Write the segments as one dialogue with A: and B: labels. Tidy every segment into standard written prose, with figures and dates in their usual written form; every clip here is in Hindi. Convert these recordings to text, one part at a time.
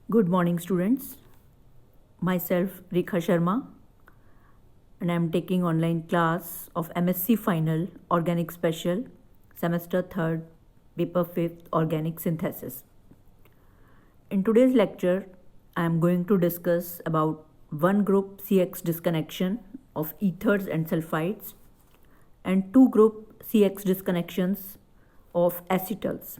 A: Good morning, students. Myself, Rekha Sharma, and I am taking online class of MSc Final Organic Special, Semester 3rd, Paper 5th, Organic Synthesis. In today's lecture, I am going to discuss about one group CX disconnection of ethers and sulfides and two group CX disconnections of acetals.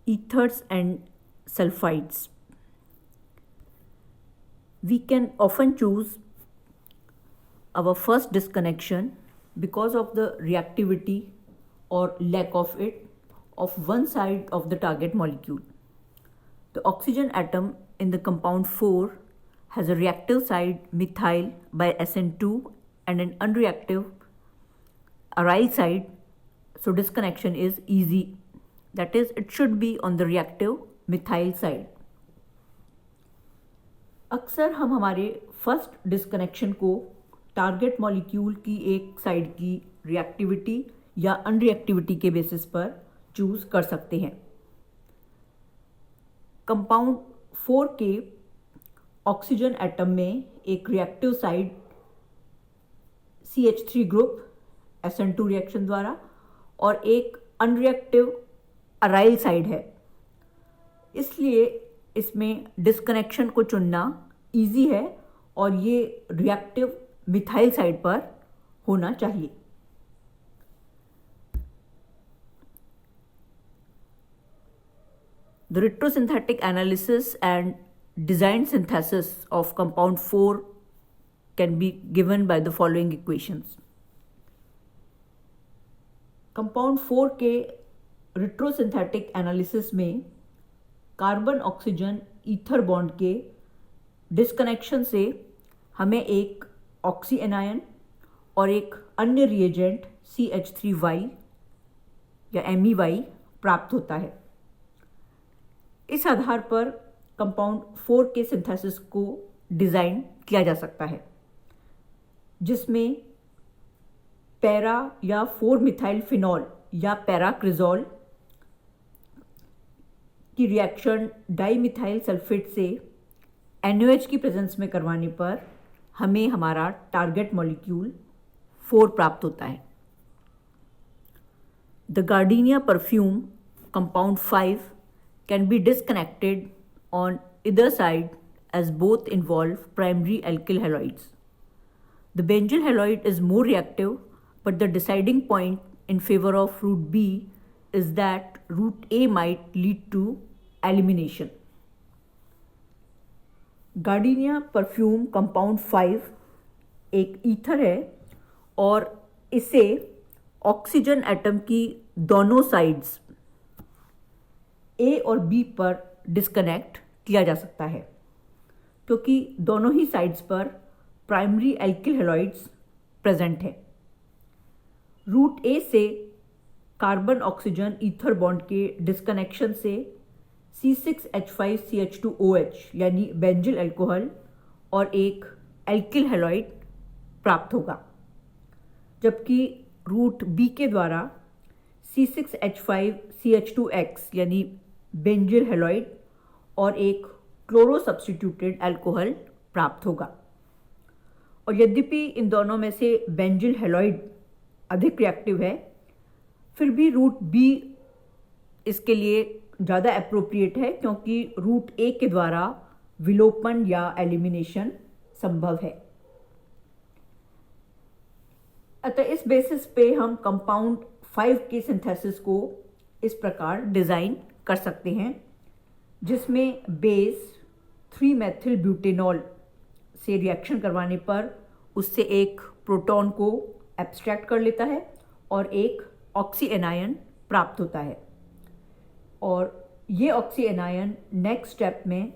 A: Ethers and sulfides. We can often choose our first disconnection because of the reactivity or lack of it of one side of the target molecule. The oxygen atom in the compound 4 has a reactive side methyl by SN2 and an unreactive aryl side, so disconnection is easy. That is, it should be on the reactive methyl side. अक्सर हम हमारे फर्स्ट डिस्कनेक्शन को टारगेट मॉलिक्यूल की एक साइड की रिएक्टिविटी या अनरिएक्टिविटी के बेसिस पर चूज कर सकते हैं. कंपाउंड 4 के ऑक्सीजन एटम में एक reactive side CH3 group SN2 reaction द्वारा और एक अनरिएक्टिव अराइल साइड है. इसलिए इसमें डिस्कनेक्शन को चुनना इजी है और ये रिएक्टिव मिथाइल साइड पर होना चाहिए. The retrosynthetic analysis and design synthesis of compound 4 can be given by the following equations. Compound 4 के रिट्रोसिंथेटिक एनालिसिस में कार्बन ऑक्सीजन ईथर बॉन्ड के डिस्कनेक्शन से हमें एक ऑक्सी एनायन और एक अन्य रिएजेंट CH3Y या MEY प्राप्त होता है. इस आधार पर कंपाउंड 4 के सिंथेसिस को डिज़ाइन किया जा सकता है, जिसमें पैरा या 4 मिथाइल फिनॉल या पैराक्रिजोल की रिएक्शन डाईमिथाइल सल्फेट से NaOH की प्रेजेंस में करवाने पर हमें हमारा टारगेट मॉलिक्यूल 4 प्राप्त होता है. The gardenia perfume compound 5 can be disconnected on either side as both involve primary alkyl halides. The benzyl halide is more reactive, but the deciding point in favor of route B is that route A might lead to elimination. Gardenia perfume compound 5 एक ईथर है और इसे ऑक्सीजन एटम की दोनों साइड्स A और B पर डिस्कनेक्ट किया जा सकता है, क्योंकि दोनों ही साइड्स पर प्राइमरी एल्किल हैलाइड्स प्रेजेंट है. रूट ए से कार्बन ऑक्सीजन ईथर बॉन्ड के डिस्कनेक्शन से C6H5CH2OH यानी बेंजिल अल्कोहल और एक एल्किल हैलाइड प्राप्त होगा, जबकि रूट बी के द्वारा C6H5CH2X यानी बेंजिल हैलाइड और एक क्लोरो सब्स्टिट्यूटेड अल्कोहल प्राप्त होगा. और यद्यपि इन दोनों में से बेंजिल हैलाइड अधिक रिएक्टिव है, फिर भी रूट बी इसके लिए ज़्यादा अप्रोप्रिएट है, क्योंकि रूट ए के द्वारा विलोपन या एलिमिनेशन संभव है. अतः इस बेसिस पे हम कंपाउंड 5 के सिंथेसिस को इस प्रकार डिज़ाइन कर सकते हैं, जिसमें बेस 3 मेथिल ब्यूटेनॉल से रिएक्शन करवाने पर उससे एक प्रोटॉन को एब्स्ट्रैक्ट कर लेता है और एक ऑक्सी एनायन प्राप्त होता है. और ये ऑक्सी एनायन नेक्स्ट स्टेप में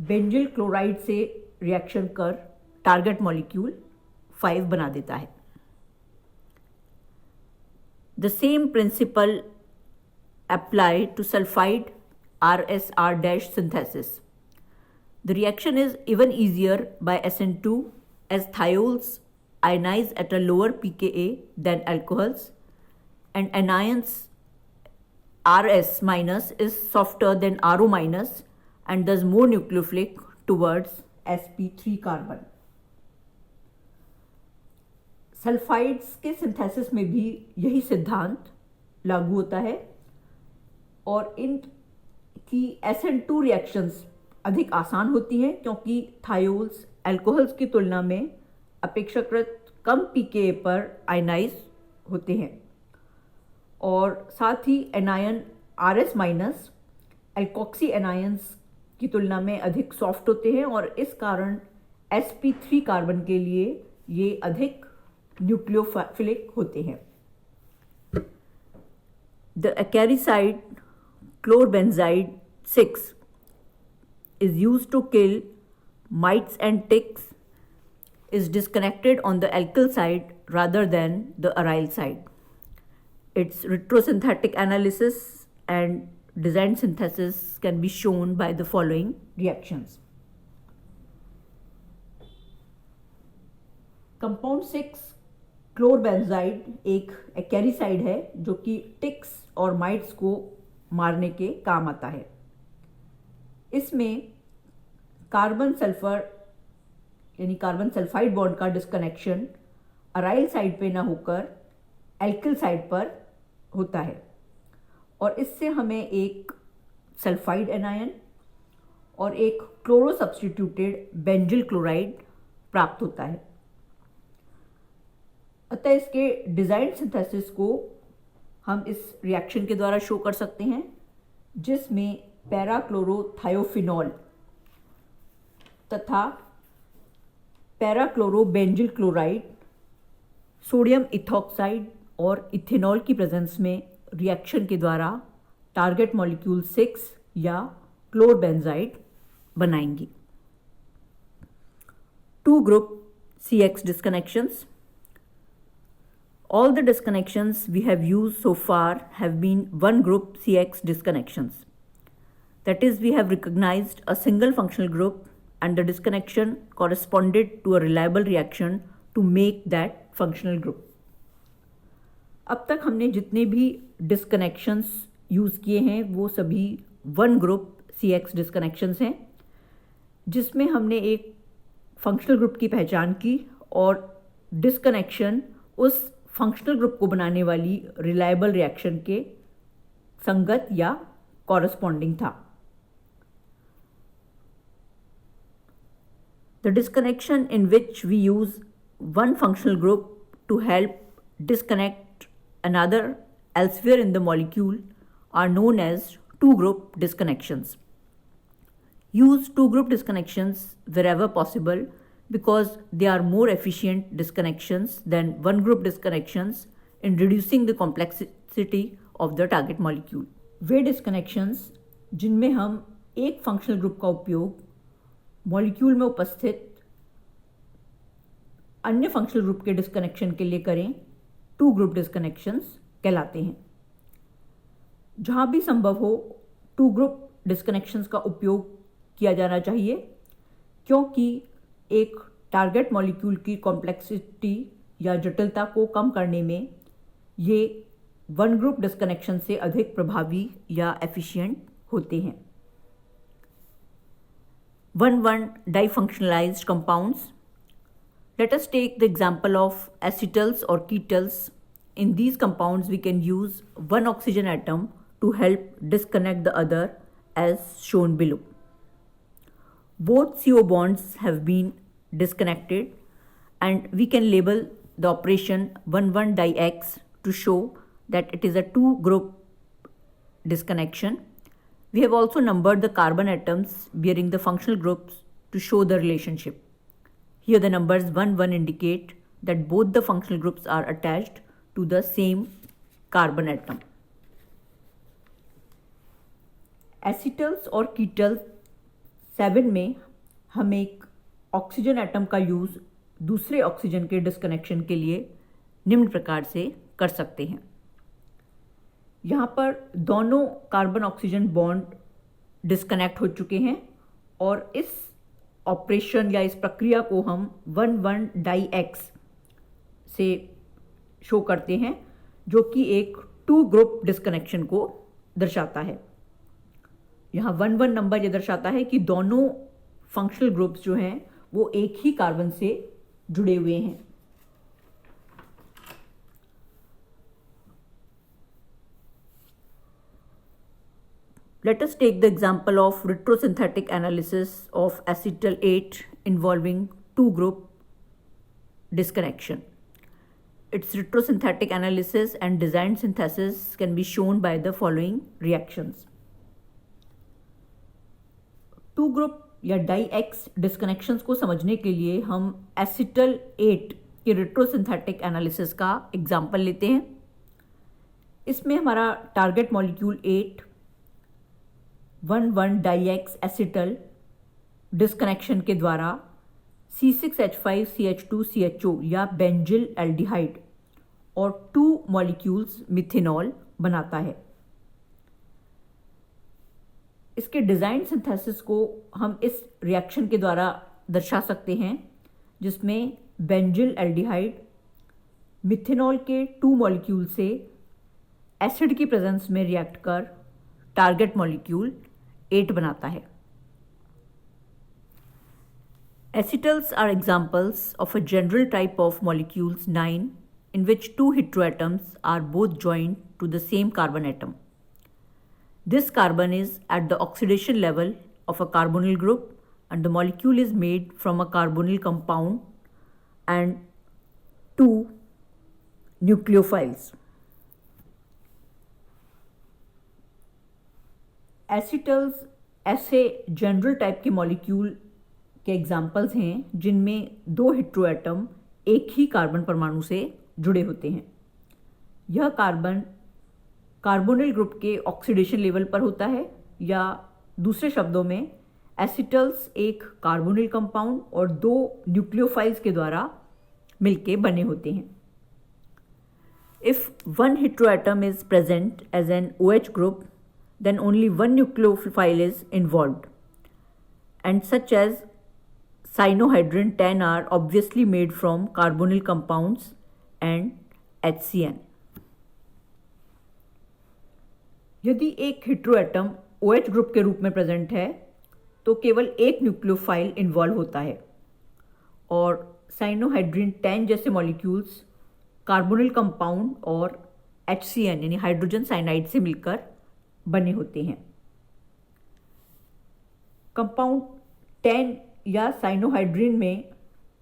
A: बेंजिल क्लोराइड से रिएक्शन कर टारगेट मॉलिक्यूल 5 बना देता है. The same principle apply to sulphide RSR- synthesis. The reaction is even easier by SN2 as thiols ionize at a lower pKa than alcohols and anions RS minus is softer than RO minus and thus more nucleophilic towards sp3 carbon. Sulphides के सिंथेसिस में भी यही सिद्धांत लागू होता है और इनकी SN2 रिएक्शंस अधिक आसान होती हैं क्योंकि थायोल्स एल्कोहल्स की तुलना में अपेक्षाकृत कम pKa पर आयनाइज होते हैं और साथ ही anion RS minus alkoxy anions की तुलना में अधिक सॉफ्ट होते हैं और इस कारण sp3 कार्बन के लिए ये अधिक न्यूक्लियोफिलिक होते हैं. The acaricide chlorbenzoid 6 is used to kill mites and ticks, is disconnected on the alkyl side rather than the aryl side. Its retrosynthetic analysis and design synthesis can be shown by the following reactions. Compound 6 क्लोरबेंजाइड एक एक्रेसाइड है जो कि टिक्स और माइट्स को मारने के काम आता है. इसमें कार्बन सल्फर यानी कार्बन सल्फाइड बॉन्ड का डिस्कनेक्शन अराइल साइड पे ना होकर एल्किल साइड पर होता है और इससे हमें एक सल्फाइड एनायन और एक क्लोरो सब्स्टिट्यूटेड बेंजिल क्लोराइड प्राप्त होता है. अतः इसके डिजाइन सिंथेसिस को हम इस रिएक्शन के द्वारा शो कर सकते हैं जिसमें पैराक्लोरोथायोफिनॉल तथा पैराक्लोरोबेंजिल क्लोराइड, सोडियम इथॉक्साइड और इथेनॉल की प्रेजेंस में रिएक्शन के द्वारा टारगेट मॉलिक्यूल 6 या क्लोरबेंजाइड बनाएंगी. 2 group CX disconnections. All the disconnections we have used so far have been one group CX disconnections. That is, we have recognized a single functional group and the disconnection corresponded to a reliable reaction to make that functional group. अब तक हमने जितने भी disconnections यूज़ किए हैं वो सभी one group CX disconnections हैं जिसमें हमने एक फंक्शनल ग्रुप की पहचान की और डिस्कनेक्शन उस फंक्शनल ग्रुप को बनाने वाली रिलायबल रिएक्शन के संगत या कॉरस्पॉन्डिंग था. The disconnection in which we use one functional group to help disconnect another elsewhere in the molecule are known as 2-group disconnections. Use 2-group disconnections wherever possible because they are more efficient disconnections than 1-group disconnections in reducing the complexity of the target molecule. Way disconnections जिनमें हम एक फंक्शनल ग्रुप का उपयोग मॉलिक्यूल में उपस्थित अन्य फंक्शनल ग्रुप के डिस्कनेक्शन के लिए करें 2-ग्रुप डिस्कनेक्शंस कहलाते हैं. जहाँ भी संभव हो 2-ग्रुप डिस्कनेक्शंस का उपयोग किया जाना चाहिए क्योंकि एक टारगेट मॉलिक्यूल की कॉम्प्लेक्सिटी या जटिलता को कम करने में ये 1-ग्रुप डिस्कनेक्शन से अधिक प्रभावी या एफिशिएंट होते हैं. 1,1 difunctionalized compounds. Let us take the example of acetals or ketals. In these compounds we can use one oxygen atom to help disconnect the other as shown below. Both CO bonds have been disconnected and we can label the operation 1,1-dix to show that it is a 2-group disconnection. We have also numbered the carbon atoms bearing the functional groups to show the relationship. Here the numbers 1,1 indicate that both the functional groups are attached to the same carbon atom. Acetals और ketals 7 में हम एक ऑक्सीजन एटम का यूज़ दूसरे ऑक्सीजन के डिस्कनेक्शन के लिए निम्न प्रकार से कर सकते हैं. यहाँ पर दोनों कार्बन ऑक्सीजन बॉन्ड डिस्कनेक्ट हो चुके हैं और इस ऑपरेशन या इस प्रक्रिया को हम 1,1-dix से शो करते हैं जो कि एक 2-ग्रुप डिस्कनेक्शन को दर्शाता है। यहाँ 1 नंबर ये दर्शाता है कि दोनों फंक्शनल ग्रुप्स जो हैं वो एक ही कार्बन से जुड़े हुए हैं। Let us take the example of retrosynthetic analysis of acetyl 8 involving two group disconnection. Its retrosynthetic analysis and design synthesis can be shown by the following reactions. Two group या डाई-एक्स डिस्कनेक्शंस को समझने के लिए हम एसिटल 8 के रेट्रोसिंथेटिक एनालिसिस का एग्जाम्पल लेते हैं। इसमें हमारा target molecule 8 1,1 di X acetal disconnection के द्वारा C6H5CH2CHO या बेंजिल एल्डिहाइड और 2 मॉलिक्यूल्स मिथेनॉल बनाता है। इसके डिज़ाइन सिंथेसिस को हम इस रिएक्शन के द्वारा दर्शा सकते हैं, जिसमें बेंजिल एल्डिहाइड मिथेनॉल के 2 मॉलिक्यूल से एसिड की प्रेजेंस में रिएक्ट कर टारगेट मॉलिक्यूल 8 बनाता है। Acetals are examples of a general type of molecules 9 in which 2 heteroatoms are both joined to the same carbon atom. This carbon is at the oxidation level of a carbonyl group and the molecule is made from a carbonyl compound and 2 nucleophiles. Acetals ऐसे जनरल टाइप के मॉलिक्यूल के एग्जाम्पल्स हैं जिनमें 2 हेट्रोएटम एक ही कार्बन परमाणु से जुड़े होते हैं। यह कार्बन कार्बोनिल ग्रुप के ऑक्सीडेशन लेवल पर होता है, या दूसरे शब्दों में एसिटल्स एक कार्बोनिल कंपाउंड और 2 न्यूक्लियोफाइल्स के द्वारा मिलके बने होते हैं। If 1 heteroatom is present as an OH group, then only 1 nucleophile is involved, and such as cyanohydrin 10 are obviously made from carbonyl compounds and HCN. यदि एक हेट्रोएटम OH ग्रुप के रूप में प्रेजेंट है तो केवल एक न्यूक्लियोफाइल इन्वॉल्व होता है, और साइनोहाइड्रिन 10 जैसे मॉलिक्यूल्स कार्बोनिल कंपाउंड और HCN यानी हाइड्रोजन साइनाइड से मिलकर बने होते हैं। कंपाउंड 10 या साइनोहाइड्रिन में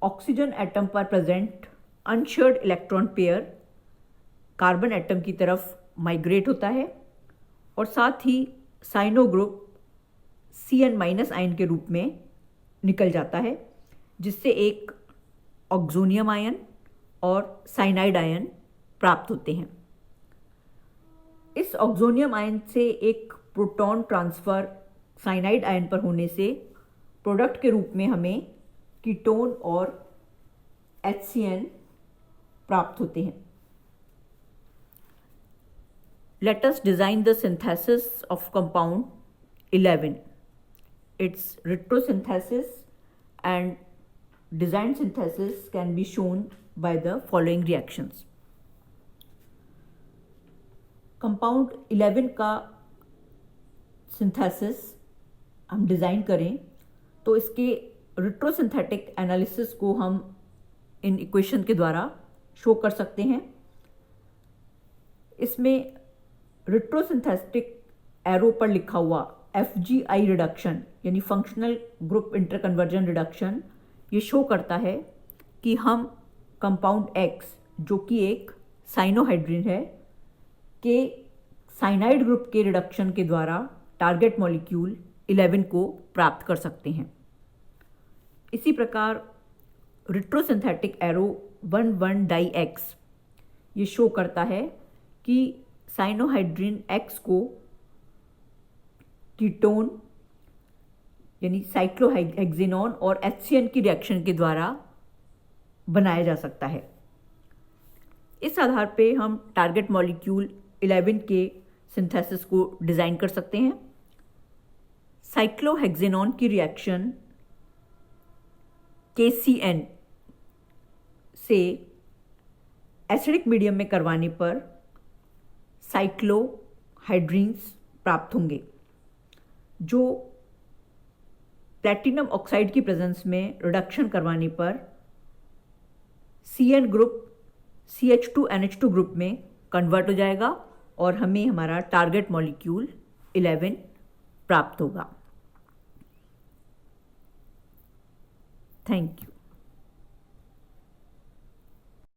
A: ऑक्सीजन एटम पर present unshared electron pair carbon atom की तरफ माइग्रेट होता है, और साथ ही साइनो ग्रुप Cn- आयन के रूप में निकल जाता है, जिससे एक ऑक्सोनियम आयन और साइनाइड आयन प्राप्त होते हैं। इस ऑक्सोनियम आयन से एक प्रोटॉन ट्रांसफर साइनाइड आयन पर होने से प्रोडक्ट के रूप में हमें कीटोन और HCN प्राप्त होते हैं। Let us design the synthesis of compound 11. Its retrosynthesis and design synthesis can be shown by the following reactions. Compound 11 का सिंथेसिस हम डिज़ाइन करें तो इसके रेट्रोसिंथेटिक एनालिसिस को हम इन इक्वेशन के द्वारा शो कर सकते हैं। इसमें रेट्रोसिंथेटिक एरो पर लिखा हुआ FGI रिडक्शन यानी फंक्शनल ग्रुप इंटरकन्वर्जन रिडक्शन ये शो करता है कि हम कंपाउंड X जो कि एक साइनोहाइड्रिन है के साइनाइड ग्रुप के रिडक्शन के द्वारा टारगेट मॉलिक्यूल 11 को प्राप्त कर सकते हैं। इसी प्रकार रेट्रोसिंथेटिक एरो 1,1 डाई-एक्स ये शो करता है कि साइनोहाइड्रिन X को कीटोन यानी साइक्लोहेक्सेनॉन और HCN की रिएक्शन के द्वारा बनाया जा सकता है। इस आधार पे हम टारगेट मॉलिक्यूल 11 के सिंथेसिस को डिज़ाइन कर सकते हैं। साइक्लोहेक्सेनॉन की रिएक्शन KCN से एसिडिक मीडियम में करवाने पर साइक्लोहाइड्रीन्स प्राप्त होंगे, जो प्लैटिनम ऑक्साइड की प्रेजेंस में रिडक्शन करवाने पर CN ग्रुप CH2NH2 ग्रुप में कन्वर्ट हो जाएगा और हमें हमारा टारगेट मॉलिक्यूल 11 प्राप्त होगा। Thank you.